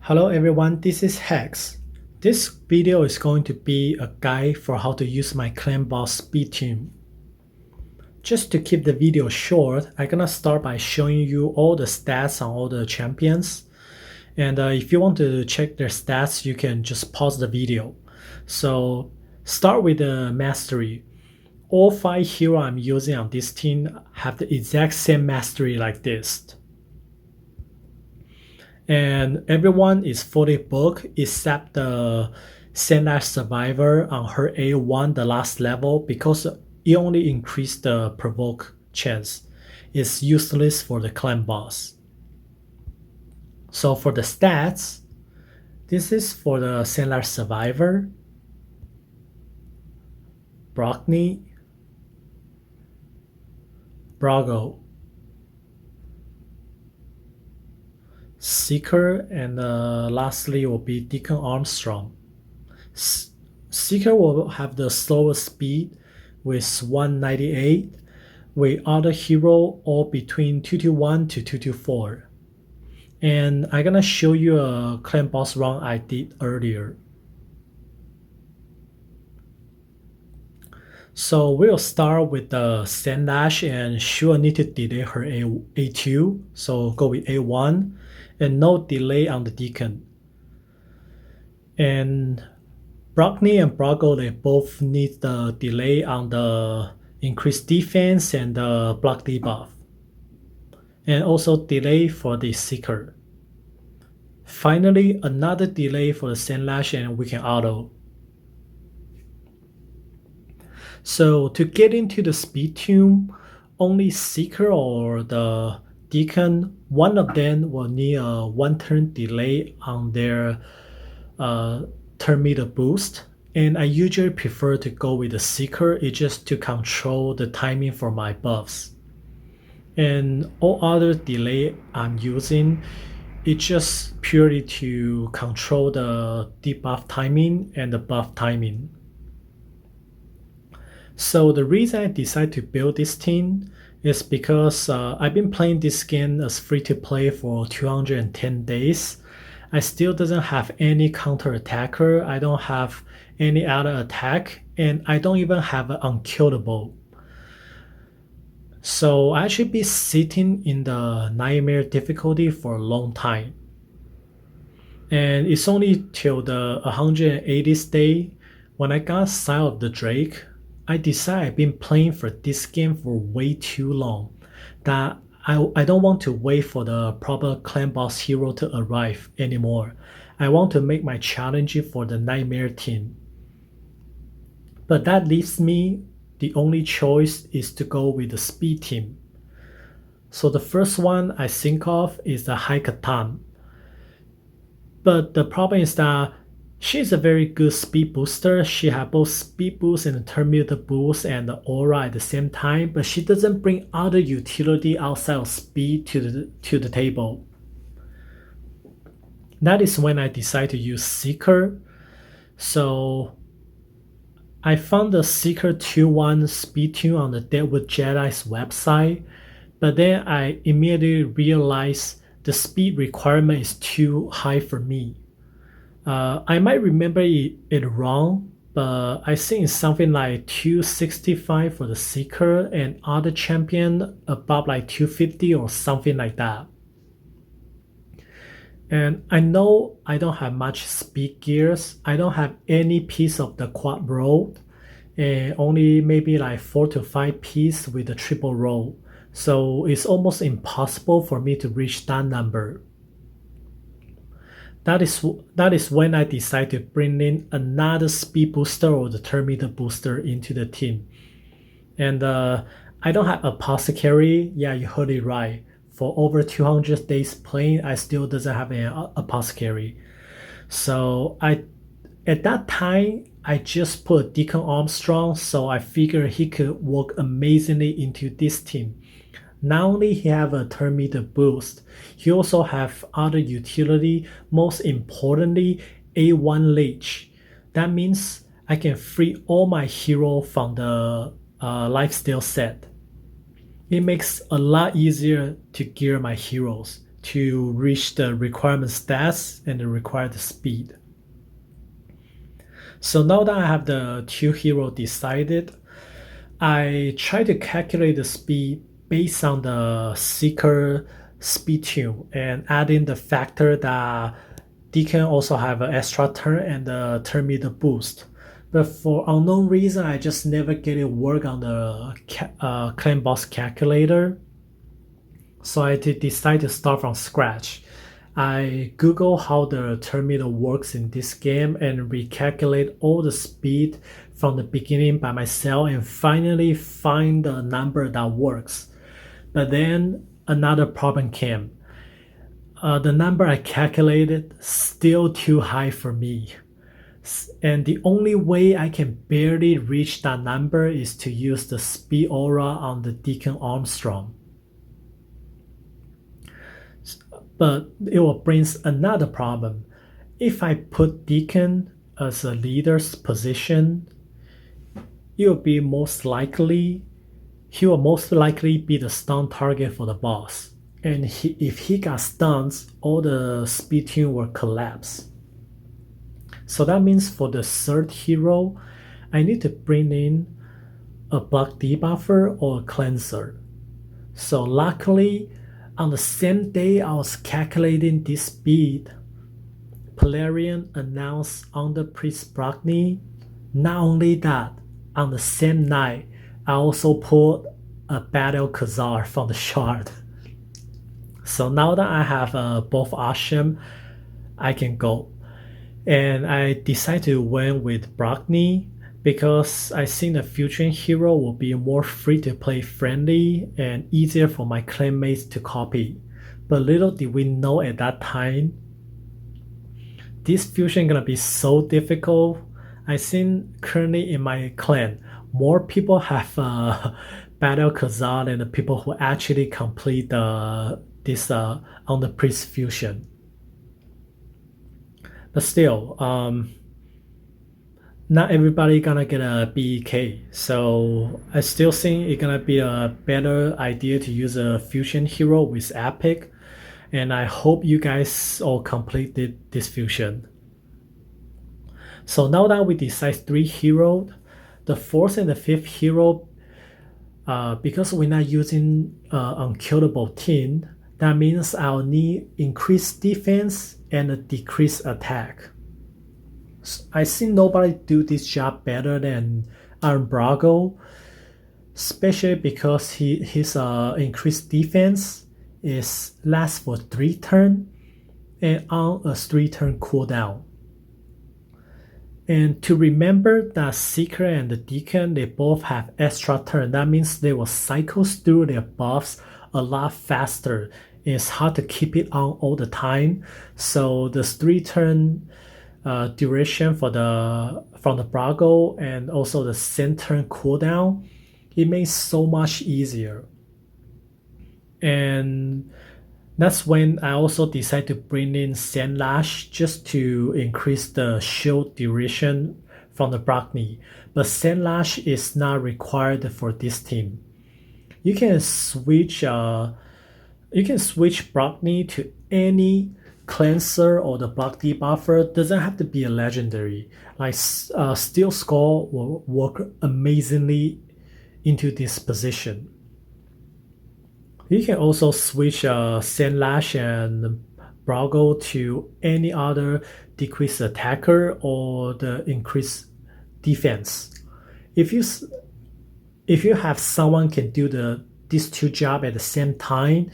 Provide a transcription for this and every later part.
Hello everyone, this is Hex. This video is going to be a guide for how to use my clan boss speed tune. Just to keep the video short, I'm gonna start by showing you all the stats on all the champions. And if you want to check their stats, you can just pause the video. So start with the mastery. All 5 heroes I'm using on this team have the exact same mastery like this. And everyone is fully booked except the Sandlash Survivor on her A1, the last level, because it only increased the provoke chance. It's useless for the clan boss. So for the stats, this is for the Sandlash Survivor, Brockney, Brago, Seeker, and lastly will be Deacon Armstrong. Seeker will have the slowest speed with 198, with other hero all between 221 to 224. And I'm gonna show you a clan boss run I did earlier. So we'll start with the Sandlash, and she will need to delay her A2, so go with A1, and no delay on the Deacon. And Brockney and Brago, they both need the delay on the increased defense and the block debuff. And also delay for the Seeker. Finally, another delay for the Sandlash, and we can auto. So to get into the speed tune, only Seeker or the Deacon, one of them will need a 1 turn delay on their turn meter boost. And I usually prefer to go with the Seeker, it's just to control the timing for my buffs. And all other delay I'm using, it's just purely to control the debuff timing and the buff timing. So the reason I decided to build this team is because I've been playing this game as free to play for 210 days. I still doesn't have any counter attacker. I don't have any other attack, and I don't even have an unkillable. So I should be sitting in the nightmare difficulty for a long time. And it's only till the 180th day when I got sight of the Drake, I decided I've been playing for this game for way too long, that I don't want to wait for the proper clan boss hero to arrive anymore. I want to make my challenge for the nightmare team. But that leaves me, the only choice is to go with the speed team. So the first one I think of is the Haikatan. But the problem is that she's a very good speed booster. She has both speed boost and turn meter boost and the aura at the same time, but she doesn't bring other utility outside of speed to the table. That is when I decided to use Seeker. So I found the Seeker 2-1 speed tune on the Deadwood Jedi's website, but then I immediately realized the speed requirement is too high for me. I might remember it wrong, but I think it's something like 265 for the Seeker and other champion above like 250 or something like that. And I know I don't have much speed gears. I don't have any piece of the quad roll, and only maybe like 4 to 5 piece with the triple roll. So it's almost impossible for me to reach that number. That is when I decided to bring in another speed booster or the turn meter booster into the team. And I don't have Apothecary. Yeah, you heard it right. For over 200 days playing, I still doesn't have an Apothecary. So at that time, I just put Deacon Armstrong, so I figured he could work amazingly into this team. Not only he have a turn meter boost, he also have other utility, most importantly A1 leech. That means I can free all my hero from the lifesteal set. It makes a lot easier to gear my heroes. to reach the requirement stats and the required speed. So now that I have the two hero decided, I try to calculate the speed based on the seeker speed tune and add in the factor that Deacon also have an extra turn and a turn meter boost. But for unknown reason, I just never get it work on the clan boss calculator. So I decide to start from scratch. I Google how the turn meter works in this game and recalculate all the speed from the beginning by myself and finally find the number that works. But then another problem came. The number I calculated still too high for me. And the only way I can barely reach that number is to use the speed aura on the Deacon Armstrong. But it will brings another problem. If I put Deacon as a leader's position, he will most likely be the stun target for the boss. And if he got stuns, all the speed tune will collapse. So that means for the third hero, I need to bring in a block debuffer or a cleanser. So luckily, on the same day I was calculating this speed, Polarian announced under Priest Brockney. Not only that, on the same night, I also pulled a Battle Khazar from the shard. So now that I have both options, I can go. And I decided to win with Brockney because I think the future hero will be more free-to-play friendly and easier for my clanmates to copy. But little did we know at that time, this fusion gonna be so difficult. I think currently in my clan, more people have Battle Khazar than the people who actually complete this on the Priest fusion. But still, not everybody gonna get a BEK. So I still think it's gonna be a better idea to use a fusion hero with Epic. And I hope you guys all completed this fusion. So now that we decide 3 heroes, the 4th and the 5th hero, because we're not using Unkillable team, that means I'll need increased defense and a decreased attack. I think nobody do this job better than Iron Brago, especially because his increased defense is lasts for 3 turns and on a 3-turn cooldown. And to remember that Seeker and the Deacon, they both have extra turn. That means they will cycle through their buffs a lot faster. It's hard to keep it on all the time. So the 3-turn duration from the Brago and also the center cooldown, it makes so much easier. And that's when I also decided to bring in Sandlash just to increase the shield duration from the Brockney. But Sandlash is not required for this team. You can switch Brockney to any cleanser or the block debuffer. Doesn't have to be a legendary. Like Steel Skull will work amazingly into this position. You can also switch Sandlash and Brago to any other decreased attacker or the increased defense. If you have someone can do these 2 jobs at the same time,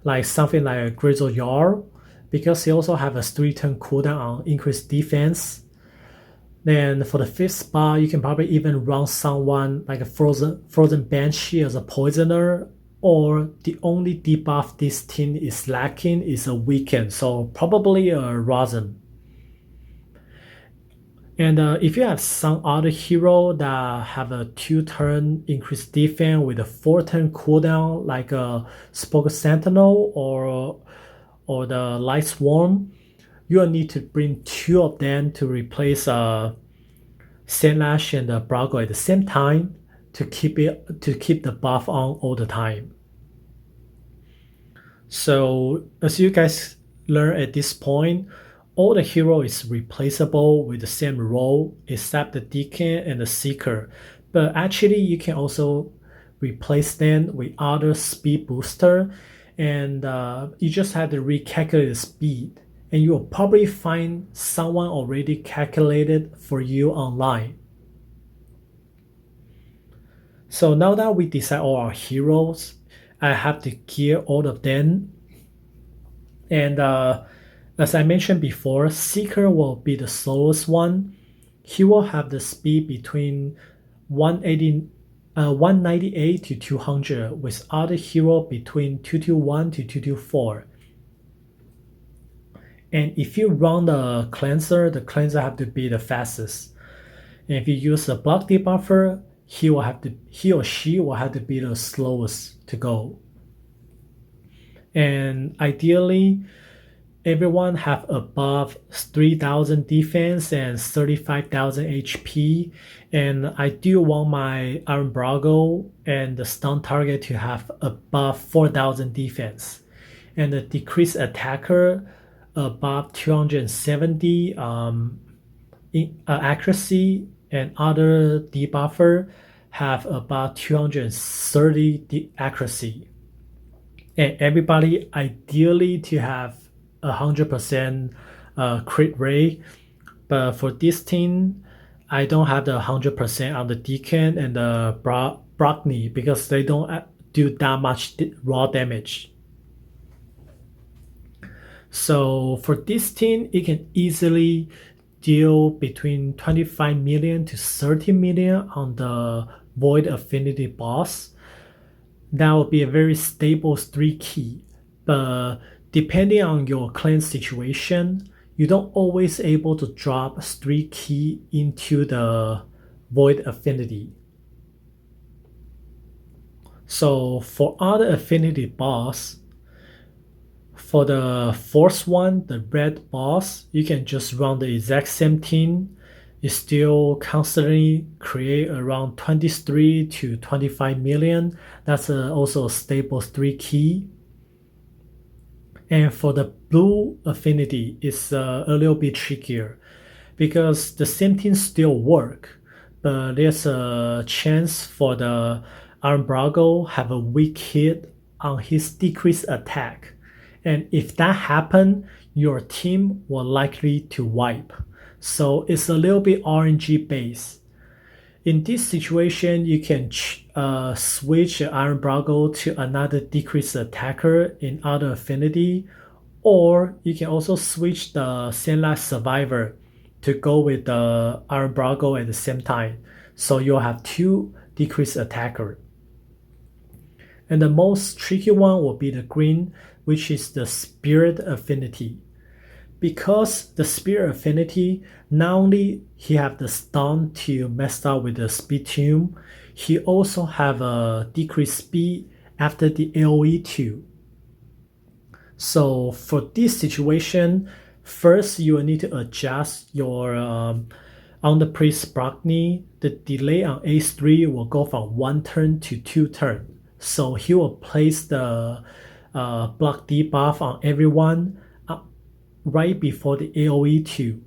like something like a Grizzle Jarl, because he also have a 3-turn cooldown on increased defense. Then for the 5th spot, you can probably even run someone like a Frozen Banshee as a poisoner, or the only debuff this team is lacking is a weaken, so probably a Rosin. And if you have some other hero that have a 2-turn increased defense with a 4-turn cooldown, like a Spoke Sentinel or the Light Swarm, you will need to bring 2 of them to replace Sandlash and Brago at the same time to keep the buff on all the time. So as you guys learn at this point, all the hero is replaceable with the same role except the Deacon and the Seeker. But actually you can also replace them with other speed booster, and you just have to recalculate the speed, and you will probably find someone already calculated for you online. So now that we decide all our heroes, I have to gear all of them. And as I mentioned before, Seeker will be the slowest one. He will have the speed between 198 to 200, with other hero between 221 to 224. And if you run the cleanser have to be the fastest. And if you use a block debuffer, he or she will have to be the slowest to go. And ideally, everyone have above 3,000 defense and 35,000 HP. And I do want my Iron Brago and the stun target to have above 4,000 defense. And the decreased attacker above 270 accuracy, and other debuffer have about 230 accuracy. And everybody ideally to have 100% crit rate, but for this team, I don't have the 100% on the Deacon and the Brockney because they don't do that much raw damage. So for this team, it can easily deal between 25 million to 30 million on the Void Affinity boss. That will be a very stable 3 key, but depending on your clan situation, you don't always able to drop 3 key into the Void Affinity. So for other Affinity boss, for the fourth one, the red boss, you can just run the exact same team. You still constantly create around 23 to 25 million. That's also a stable 3 key. And for the blue affinity, it's a little bit trickier because the same team still work, but there's a chance for the Iron Brago have a weak hit on his decreased attack. And if that happen, your team will likely to wipe. So it's a little bit RNG based. In this situation, you can switch Iron Brago to another decreased attacker in other affinity, or you can also switch the Sandlight Survivor to go with the Iron Brago at the same time. So you'll have 2 decreased attacker. And the most tricky one will be the green, which is the Spirit Affinity. Because the Spirit Affinity, not only he have the stun to mess up with the speed tomb, he also have a decreased speed after the AoE too. So for this situation, first you will need to adjust your on the Priest Brockney, the delay on Ace3 will go from 1 turn to 2 turn. So he will place the block debuff on everyone right before the AoE 2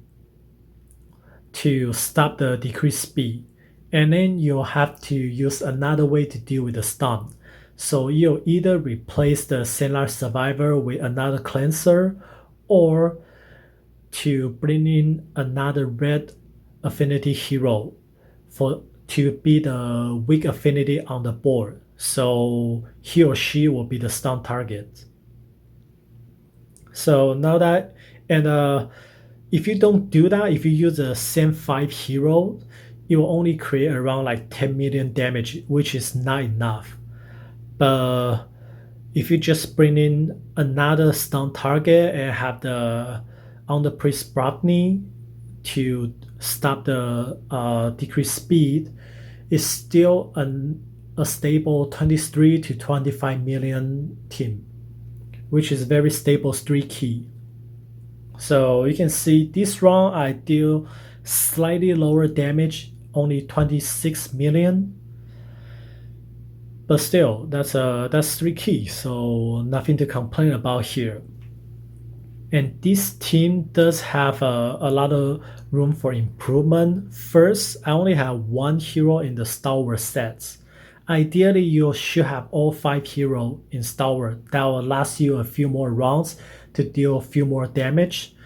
to stop the decreased speed. And then you'll have to use another way to deal with the stun. So you'll either replace the Sandlight Survivor with another cleanser, or to bring in another red affinity hero to be the weak affinity on the board. So he or she will be the stun target. So now that, and if you don't do that, if you use the same 5 hero, it will only create around like 10 million damage, which is not enough. But if you just bring in another stun target and have the on the Priest Brockney to stop the decreased speed, it's still a stable 23 to 25 million team, which is very stable 3 key. So you can see this round I deal slightly lower damage, only 26 million. But still, that's 3 keys, so nothing to complain about here. And this team does have a lot of room for improvement. First, I only have one hero in the Stalwart sets. Ideally, you should have all 5 heroes in Stalwart. That will last you a few more rounds to deal a few more damage.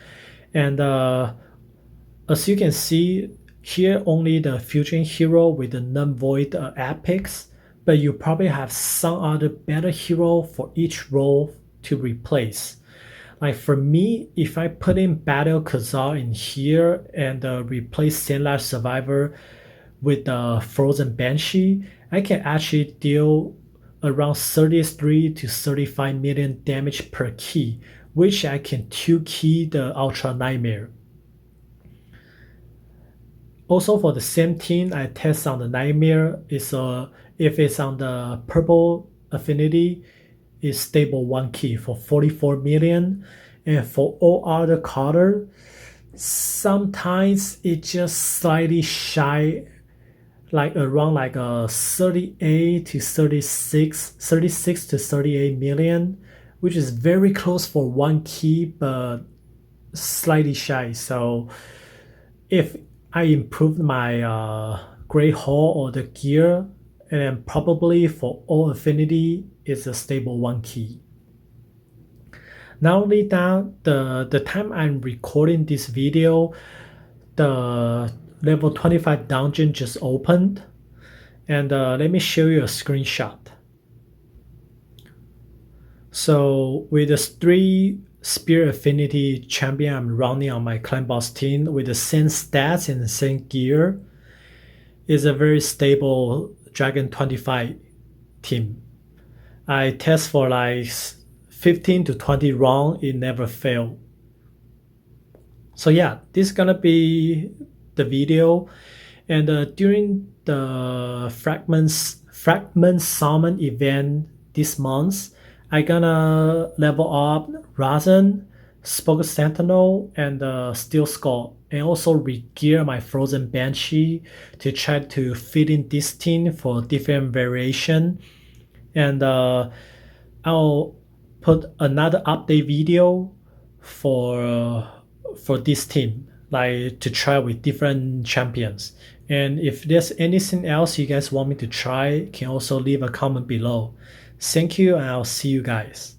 And as you can see, here only the fusion hero with the non-void epics, but you probably have some other better hero for each role to replace. Like for me, if I put in Battle Khazar in here and replace Sandlight Survivor with the Frozen Banshee, I can actually deal around 33 to 35 million damage per key, which I can 2-key the Ultra Nightmare. Also for the same team, I test on the Nightmare. If it's on the purple affinity, is stable 1 key for 44 million. And for all other color, sometimes it just slightly shy, like around like a 38 to 36 to 38 million, which is very close for 1 key, but slightly shy. So if I improved my Great Hall or the gear, and then probably for all affinity, it's a stable 1 key. Not only that, the time I'm recording this video, the level 25 dungeon just opened. And let me show you a screenshot. So with the 3 Spear Affinity champion I'm running on my clan boss team with the same stats and the same gear, is a very stable Dragon 25 team. I test for like 15 to 20 rounds, it never failed. So yeah, this is gonna be the video. And during the Fragment Summon event this month, I gonna level up Razan, Spoke Sentinel, and Steel Skull, and also re-gear my Frozen Banshee to try to fit in this team for different variation. And I'll put another update video for this team, like to try with different champions. And if there's anything else you guys want me to try, can also leave a comment below. Thank you, and I'll see you guys.